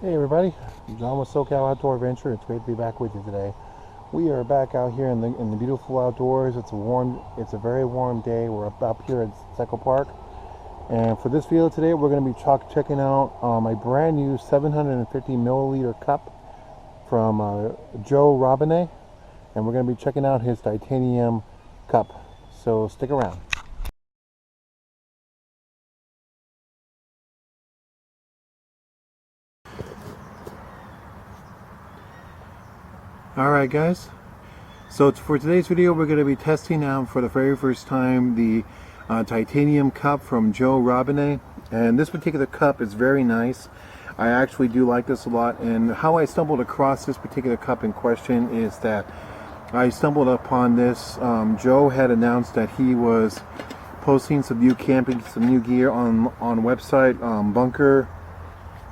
Hey everybody, John with SoCal Outdoor Adventure. It's great to be back with you today. We are back out here in the beautiful outdoors. It's a very warm day. We're up here at Seco Park, and for this video today, we're going to be checking out a brand new 750 milliliter cup from Joe Robinet, and we're going to be checking out his titanium cup. So stick around. Alright guys, so for today's video we're going to be testing out for the very first time the titanium cup from Joe Robinet, and this particular cup is very nice. I actually do like this a lot, and how I stumbled across this particular cup in question is that I stumbled upon this. Joe had announced that he was posting some new camping, some new gear on website Bunker.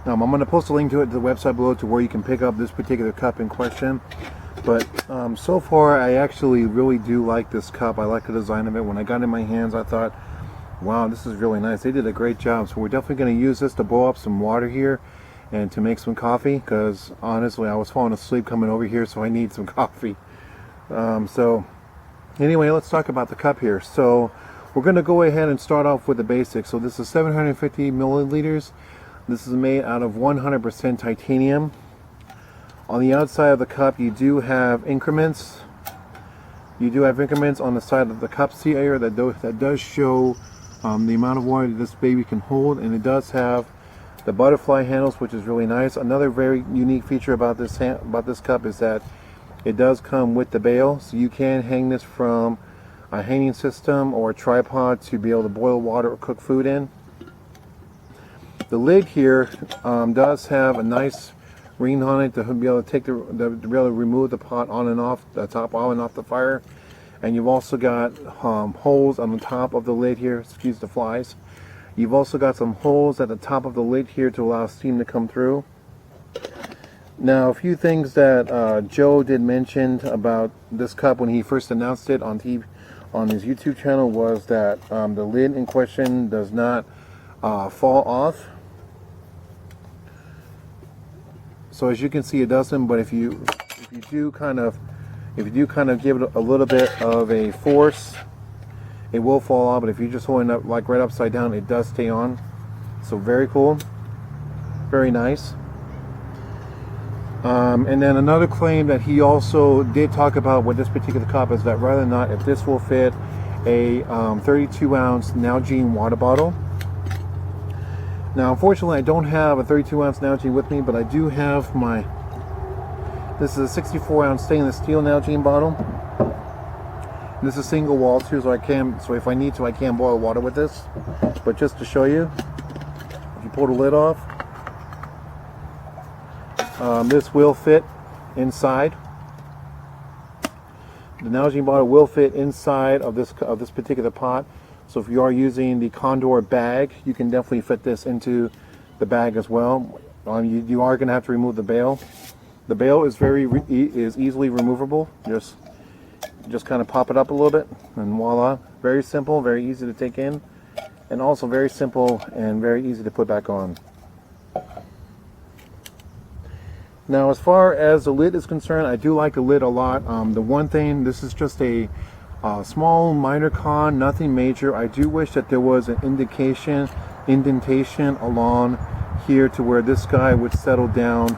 I'm going to post a link to it, to the website below, to where you can pick up this particular cup in question. But so far, I actually really do like this cup. I like the design of it. When I got it in my hands, I thought, wow, this is really nice. They did a great job. So we're definitely going to use this to boil up some water here and to make some coffee, because honestly, I was falling asleep coming over here, so I need some coffee. So anyway, let's talk about the cup here. So we're going to go ahead and start off with the basics. So this is 750 milliliters. This is made out of 100% titanium. On the outside of the cup, you do have increments. You do have increments on the side of the cup here that does show the amount of water that this baby can hold, and it does have the butterfly handles, which is really nice. Another very unique feature about this cup is that it does come with the bail, so you can hang this from a hanging system or a tripod to be able to boil water or cook food in. The lid here does have a nice ring on it to be able to remove the pot on and off, the top on and off the fire. And you've also got holes on the top of the lid here, excuse the flies. You've also got some holes at the top of the lid here to allow steam to come through. Now, a few things that Joe did mention about this cup when he first announced it on TV, on his YouTube channel, was that the lid in question does not fall off. So as you can see, it doesn't, but if you do kind of give it a little bit of a force, it will fall off. But if you just hold it up like right upside down, it does stay on. So very cool, very nice. And then another claim that he also did talk about with this particular cup is that rather than not, if this will fit a 32-ounce Nalgene water bottle. Now, unfortunately, I don't have a 32-ounce Nalgene with me, but I do have this is a 64-ounce stainless steel Nalgene bottle. This is single wall too, so if I need to, I can boil water with this. But just to show you, if you pull the lid off, this will fit inside. The Nalgene bottle will fit inside of this particular pot. So if you are using the Condor bag, you can definitely fit this into the bag as well. You are going to have to remove the bail. The bail is easily removable. Just kind of pop it up a little bit, and voila! Very simple, very easy to take in, and also very simple and very easy to put back on. Now, as far as the lid is concerned, I do like the lid a lot. The one thing, this is just a small minor con, nothing major. I do wish that there was an indentation along here to where this guy would settle down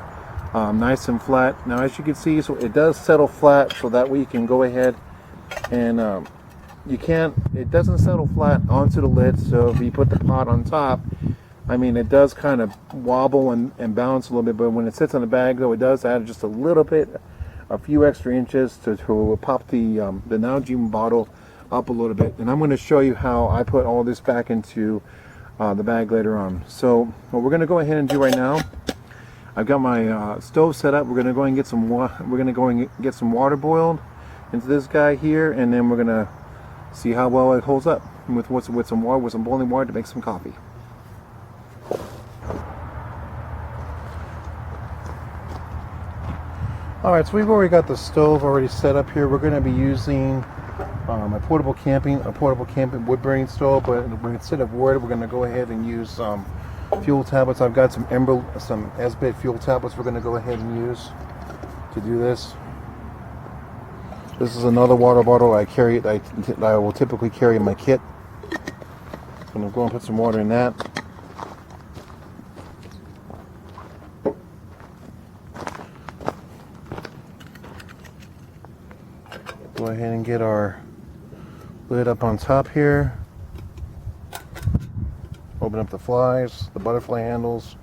nice and flat. Now, as you can see, so it does settle flat, so that way you can go ahead and it doesn't settle flat onto the lid. So if you put the pot on top, I mean, it does kind of wobble and bounce a little bit, but when it sits on the bag, though, it does add just a little bit, a few extra inches to pop the Nalgene bottle up a little bit. And I'm going to show you how I put all this back into the bag later on. So what we're going to go ahead and do right now, I've got my stove set up. We're going to go and get some water boiled into this guy here, and then we're going to see how well it holds up with some boiling water to make some coffee. Alright, so we've already got the stove already set up here. We're going to be using a portable camping wood burning stove, but instead of wood, we're going to go ahead and use fuel tablets. I've got some Esbit fuel tablets we're going to go ahead and use to do this. This is another water bottle I will typically carry in my kit. I'm going to go and put some water in that. Go ahead and get our lid up on top here. Open up the flies, the butterfly handles.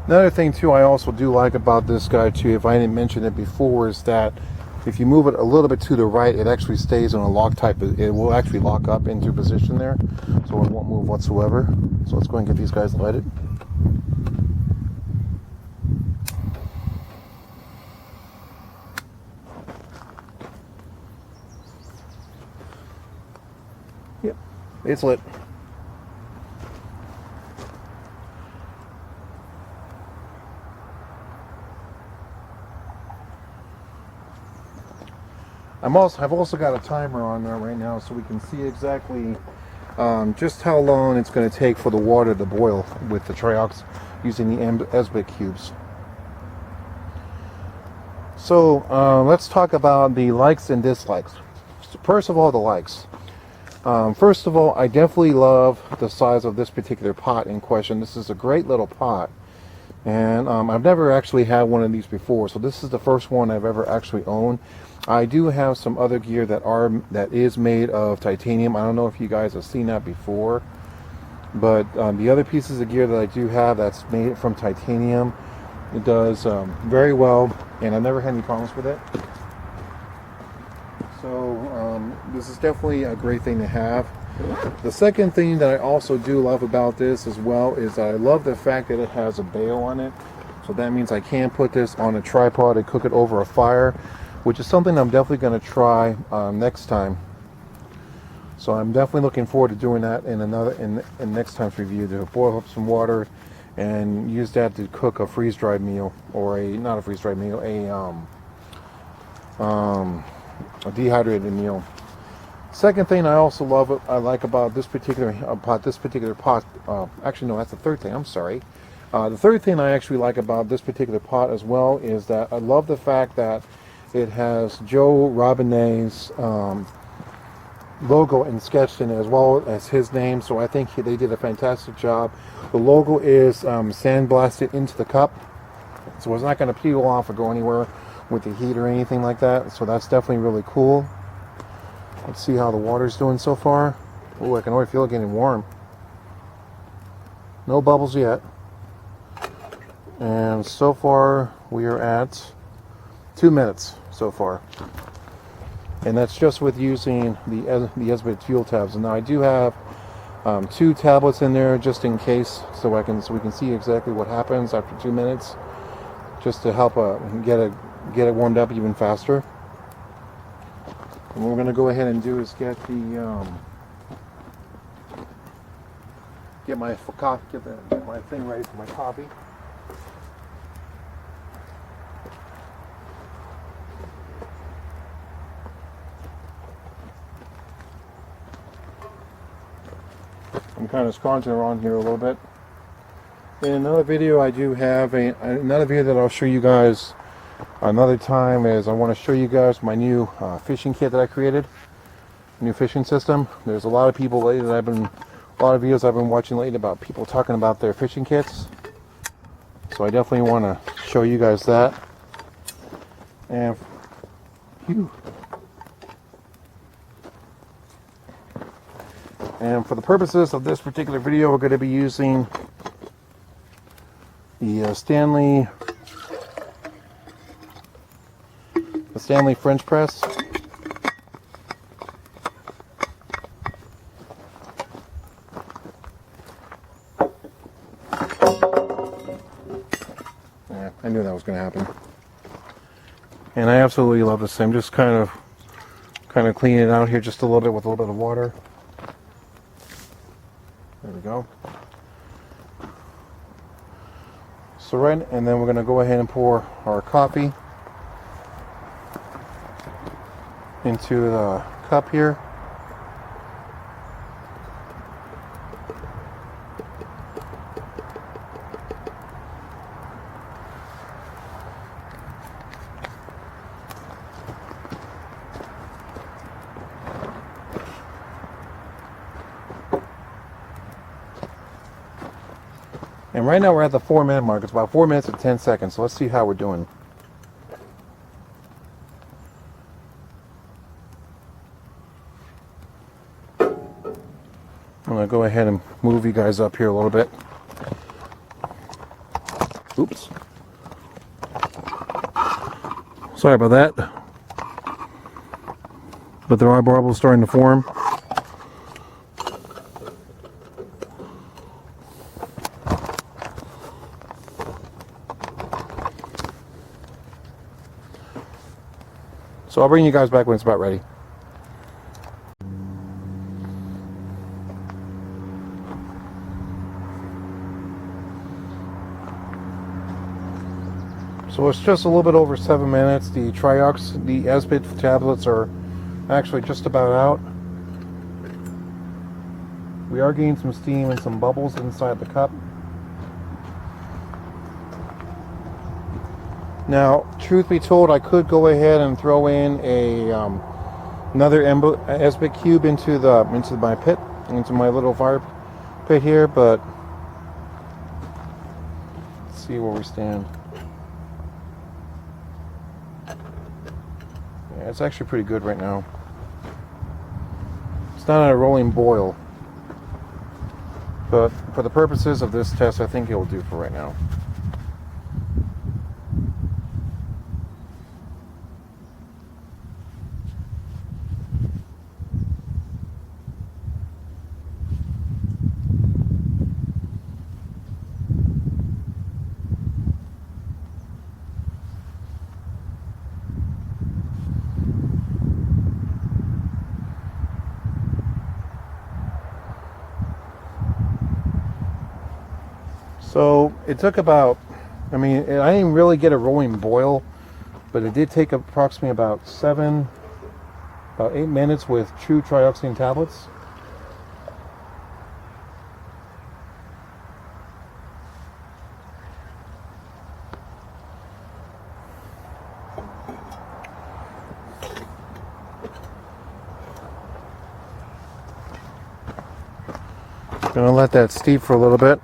Another thing too I also do like about this guy too, if I didn't mention it before, is that if you move it a little bit to the right, it actually stays on a lock type. It will actually lock up into position there, so it won't move whatsoever. So let's go ahead and get these guys lighted. Yep, it's lit. I've also got a timer on there right now, so we can see exactly just how long it's going to take for the water to boil with the triox using the Esbit cubes. So let's talk about the likes and dislikes. So first of all, the likes. First of all, I definitely love the size of this particular pot in question. This is a great little pot, and I've never actually had one of these before, so this is the first one I've ever actually owned. I do have some other gear that is made of titanium. I don't know if you guys have seen that before, but the other pieces of gear that I do have that's made from titanium, it does very well, and I've never had any problems with it. So this is definitely a great thing to have. The second thing that I also do love about this as well is I love the fact that it has a bail on it. So that means I can put this on a tripod and cook it over a fire, which is something I'm definitely going to try next time. So I'm definitely looking forward to doing that in next time's review, to boil up some water and use that to cook a freeze-dried meal, or not a freeze-dried meal, a dehydrated meal. Second thing I also like about this particular pot. Actually, no, that's the third thing. I'm sorry. The third thing I actually like about this particular pot as well is that I love the fact that it has Joe Robinet's logo and sketched in it, as well as his name. So I think they did a fantastic job. The logo is sandblasted into the cup, so it's not going to peel off or go anywhere with the heat or anything like that. So that's definitely really cool. Let's see how the water's doing so far. Oh, I can already feel it getting warm. No bubbles yet. And so far we are at 2 minutes so far. And that's just with using the Esbit fuel tabs. And now I do have 2 tablets in there just in case, so we can see exactly what happens after 2 minutes, just to help get it warmed up even faster. And what we're going to go ahead and do is get my thing ready for my coffee. I'm kind of scrunching around here a little bit. In another video, I do have another video that I'll show you guys another time. Is I want to show you guys my new fishing kit that I created, new fishing system. There's a lot of people lately a lot of videos I've been watching lately about people talking about their fishing kits. So I definitely want to show you guys that. And for the purposes of this particular video, we're going to be using the Stanley French press. Yeah, I knew that was going to happen. And I absolutely love this. I'm just kind of cleaning it out here just a little bit with a little bit of water. There we go. So and then we're going to go ahead and pour our coffee. into the cup here. And right now we're at the 4-minute mark. It's about 4 minutes and 10 seconds. So let's see how we're doing. I'm going to go ahead and move you guys up here a little bit. Oops. Sorry about that. But there are bubbles starting to form. So I'll bring you guys back when it's about ready. So it's just a little bit over 7 minutes. The SBIT tablets are actually just about out. We are getting some steam and some bubbles inside the cup. Now, truth be told, I could go ahead and throw in another SBIT cube into my pit, into my little fire pit here, but let's see where we stand. Yeah, it's actually pretty good right now. It's not at a rolling boil, but for the purposes of this test, I think it will do for right now. So it took about, I didn't really get a rolling boil, but it did take approximately about 8 minutes with true trioxane tablets. Gonna let that steep for a little bit.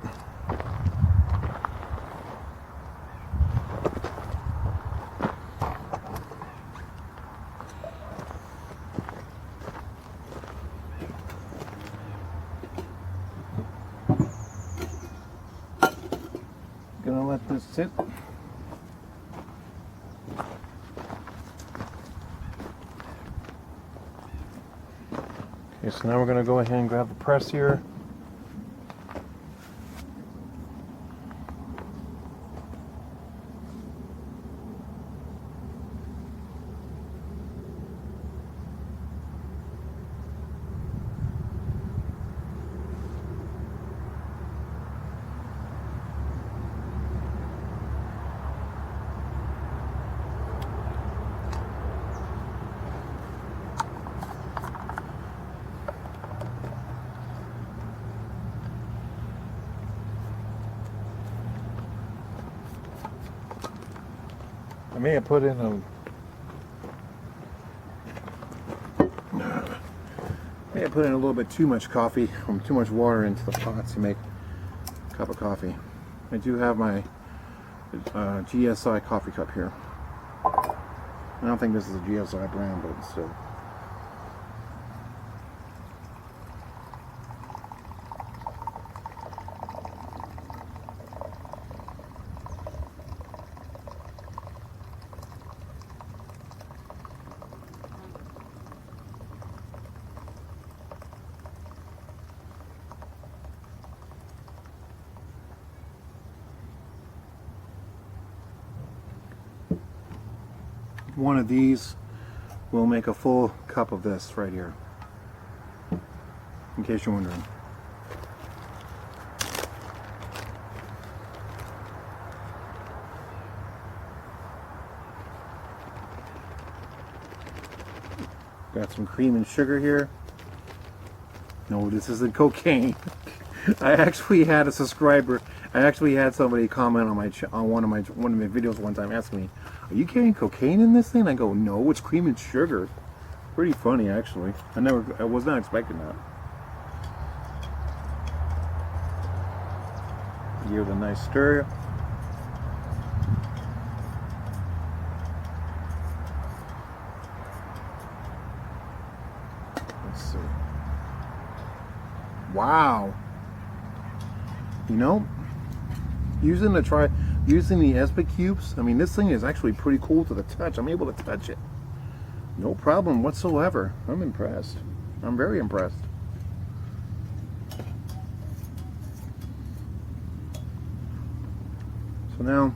Gonna let this sit. Okay, so now we're gonna go ahead and grab the press here. I may have put in a little bit too much coffee, or too much water into the pot to make a cup of coffee. I do have my GSI coffee cup here. I don't think this is a GSI brand, but still. One of these will make a full cup of this right here, in case you're wondering. Got some cream and sugar here. No, this isn't cocaine. I actually had a subscriber. I actually had somebody comment on one of my videos one time asking me, "Are you carrying cocaine in this thing?" I go, "No, it's cream and sugar." Pretty funny, actually. I was not expecting that. Give it a nice stir. Let's see. Wow. You know, using the Espa cubes, I mean, this thing is actually pretty cool to the touch. I'm able to touch it. No problem whatsoever. I'm impressed. I'm very impressed. So now,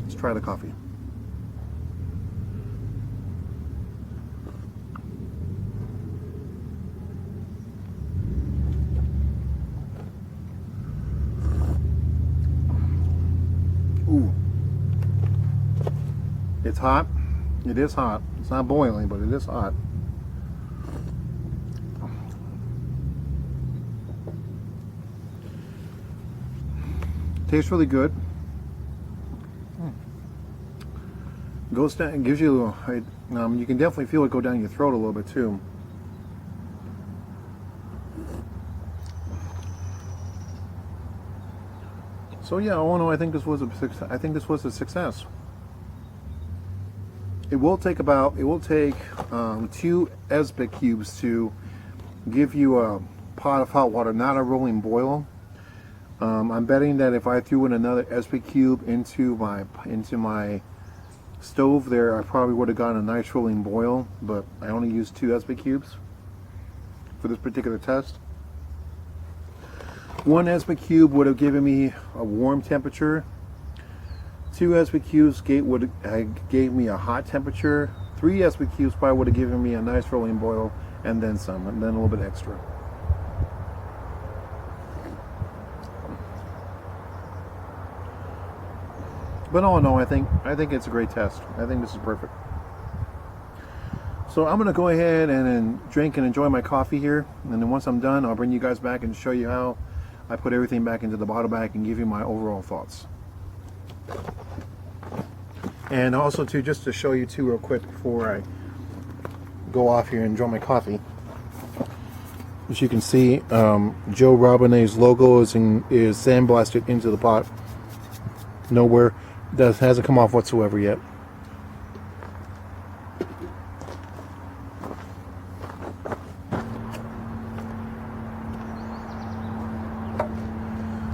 let's try the coffee. Ooh. It's hot. It is hot. It's not boiling, but it is hot. Tastes really good. Goes down, gives you a little, you can definitely feel it go down your throat a little bit too. So yeah, all in all, I think this was a success. It will take 2 Espa cubes to give you a pot of hot water, not a rolling boil. I'm betting that if I threw in another Espa cube into my stove there, I probably would have gotten a nice rolling boil, but I only used 2 Espa cubes for this particular test. 1 Espa cube would have given me a warm temperature. 2 Espa cubes gave me a hot temperature. 3 Espa cubes probably would have given me a nice rolling boil, and then some, and then a little bit extra. But all in all, I think it's a great test. I think this is perfect. So I'm going to go ahead and drink and enjoy my coffee here. And then once I'm done, I'll bring you guys back and show you how I put everything back into the bottle bag and give you my overall thoughts. And also too, just to show you too real quick before I go off here and enjoy my coffee. As you can see, Joe Robinet's logo is sandblasted into the pot. Nowhere. Hasn't come off whatsoever yet.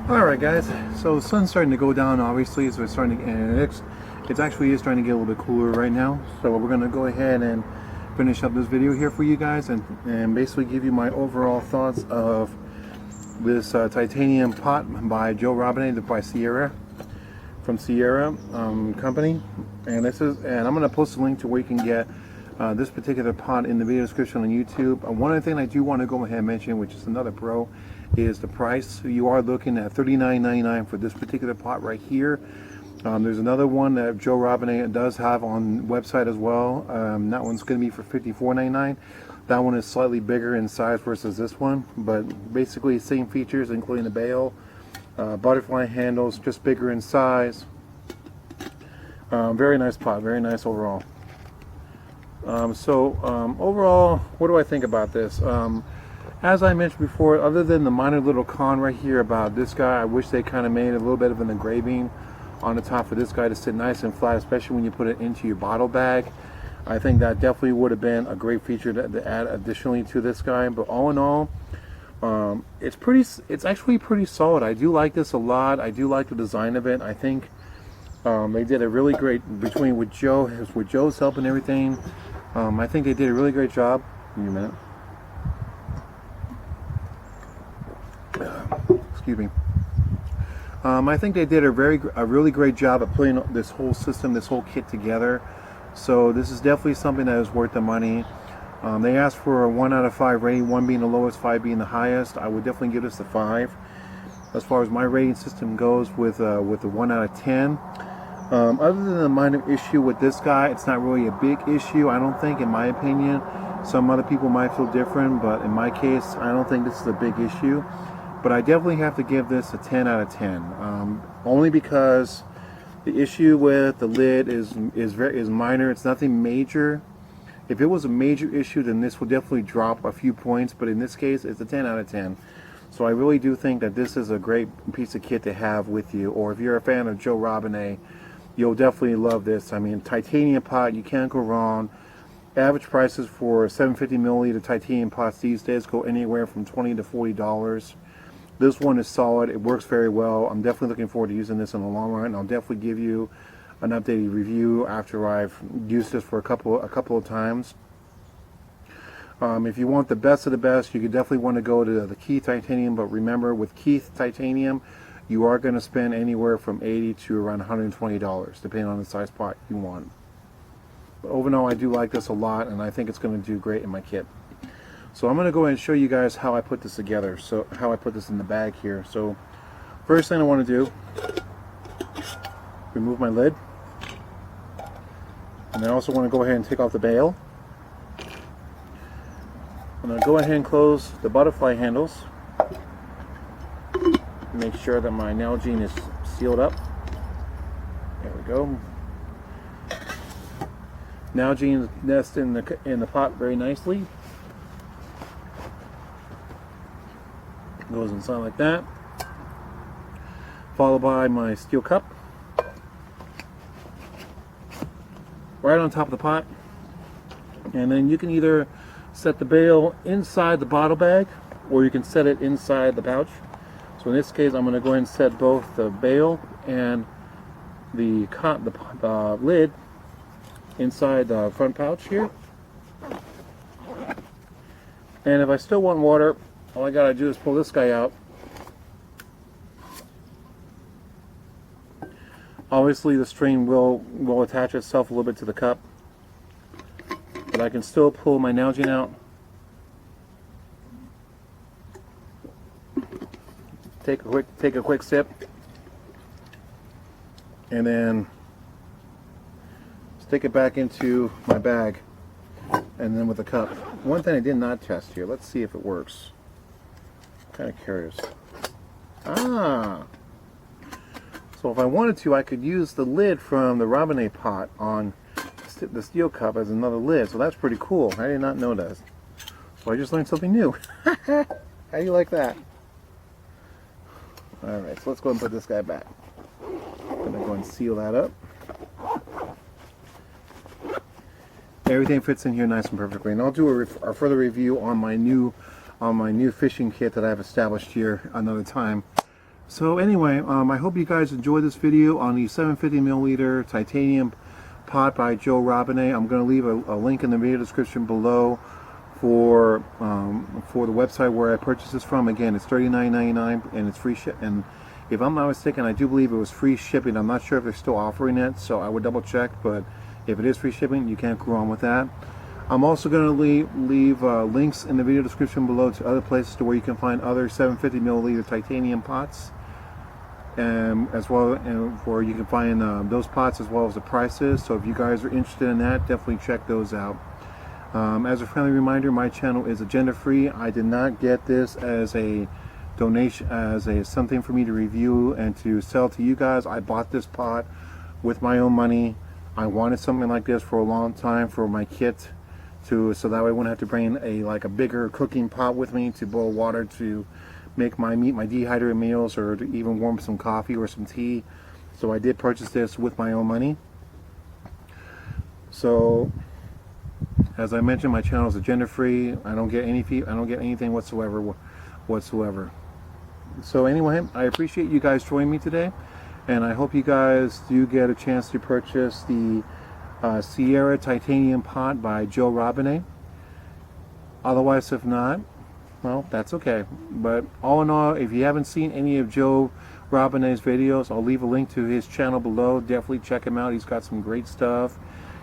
Alright guys, so the sun's starting to go down obviously, so it's starting to, and it's actually starting to get a little bit cooler right now. So we're going to go ahead and finish up this video here for you guys and basically give you my overall thoughts of this titanium pot by Joe Robinet by Sierra. From Sierra company, and I'm going to post a link to where you can get this particular pot in the video description on YouTube. One other thing I do want to go ahead and mention, which is another pro, is the price. So you are looking at $39.99 for this particular pot right here. There's another one that Joe Robinet does have on website as well. That one's going to be for $54.99. That one is slightly bigger in size versus this one, but basically same features, including the bail. Butterfly handles, just bigger in size. Very nice pot, very nice overall. Overall, what do I think about this? As I mentioned before, other than the minor little con right here about this guy, I wish they kind of made a little bit of an engraving on the top for this guy to sit nice and flat, especially when you put it into your bottle bag. I think that definitely would have been a great feature to add additionally to this guy. But all in all, it's actually pretty solid. I do like this a lot. I do like the design of it. I think they did a really great, with Joe's help and everything. I think they did a really great job. Give me a minute. Excuse me. I think they did a really great job of putting this whole system, this whole kit together. So this is definitely something that is worth the money. They asked for a 1 out of 5 rating, 1 being the lowest, 5 being the highest. I would definitely give this a 5. As far as my rating system goes, with a 1 out of 10, Other than the minor issue with this guy, it's not really a big issue, I don't think, in my opinion. Some other people might feel different, but in my case, I don't think this is a big issue. But I definitely have to give this a 10 out of 10. Only because the issue with the lid is minor. It's nothing major. If it was a major issue, then this would definitely drop a few points. But in this case, it's a 10 out of 10. So I really do think that this is a great piece of kit to have with you. Or if you're a fan of Joe Robinet, you'll definitely love this. I mean, titanium pot, you can't go wrong. Average prices for 750 milliliter titanium pots these days go anywhere from $20 to $40. This one is solid. It works very well. I'm definitely looking forward to using this in the long run. I'll definitely give you an updated review after I've used this for a couple of times. If you want the best of the best, you could definitely want to go to the Keith Titanium. But remember, with Keith Titanium, you are going to spend anywhere from $80 to around $120, depending on the size pot you want. But overall, I do like this a lot, and I think it's going to do great in my kit. So I'm going to go ahead and show you guys how I put this together. So how I put this in the bag here. So first thing I want to do, remove my lid. And I also want to go ahead and take off the bail. I'm going to go ahead and close the butterfly handles. Make sure that my Nalgene is sealed up. There we go. Nalgene nests in the pot very nicely. Goes inside like that. Followed by my steel cup. Right on top of the pot. And then you can either set the bail inside the bottle bag, or you can set it inside the pouch. So in this case, I'm going to go ahead and set both the bail and the lid inside the front pouch here. And if I still want water, all I gotta do is pull this guy out. Obviously the string will attach itself a little bit to the cup, but I can still pull my Nalgene out. Take a quick sip, and then stick it back into my bag, and then with the cup. One thing I did not test here. Let's see if it works. Kind of curious. So if I wanted to, I could use the lid from the Robinet pot on the steel cup as another lid. So that's pretty cool. I did not know that. So I just learned something new. How do you like that? Alright, so let's go and put this guy back. I'm going to go and seal that up. Everything fits in here nice and perfectly. And I'll do a further review on my new fishing kit that I've established here another time. So anyway, I hope you guys enjoyed this video on the 750 milliliter titanium pot by Joe Robinet. I'm going to leave a link in the video description below for the website where I purchased this from. Again, it's $39.99 and it's free ship. And if I'm not mistaken, I do believe it was free shipping. I'm not sure if they're still offering it, so I would double check. But if it is free shipping, you can't go wrong with that. I'm also going to leave links in the video description below to other places to where you can find other 750 milliliter titanium pots, as well, where you can find those pots as well as the prices. So if you guys are interested in that, definitely check those out. As a friendly reminder, my channel is agenda free. I did not get this as a donation, as something for me to review and to sell to you guys. I bought this pot with my own money. I wanted something like this for a long time for my kit, so that way I wouldn't have to bring a bigger cooking pot with me to boil water to make my dehydrated meals, or to even warm some coffee or some tea. So I did purchase this with my own money. So as I mentioned, my channel is agenda free. I don't get any fee. I don't get anything whatsoever. So anyway, I appreciate you guys joining me today, and I hope you guys do get a chance to purchase the Sierra Titanium Pot by Joe Robinet. Otherwise, if not, well, that's okay. But all in all, if you haven't seen any of Joe Robinet's videos, I'll leave a link to his channel below. Definitely check him out. He's got some great stuff.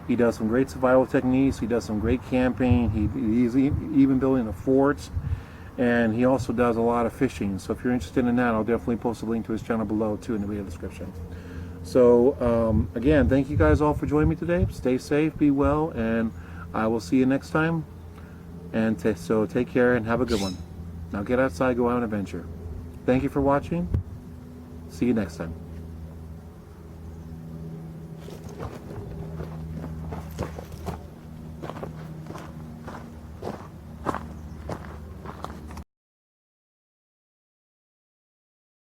He does some great survival techniques. He does some great camping. He's even building a fort, and he also does a lot of fishing. So if you're interested in that, I'll definitely post a link to his channel below too in the video description. So again, thank you guys all for joining me today. Stay safe, be well, and I will see you next time. And so take care and have a good one. Now get outside, go out on an adventure. Thank you for watching. See you next time.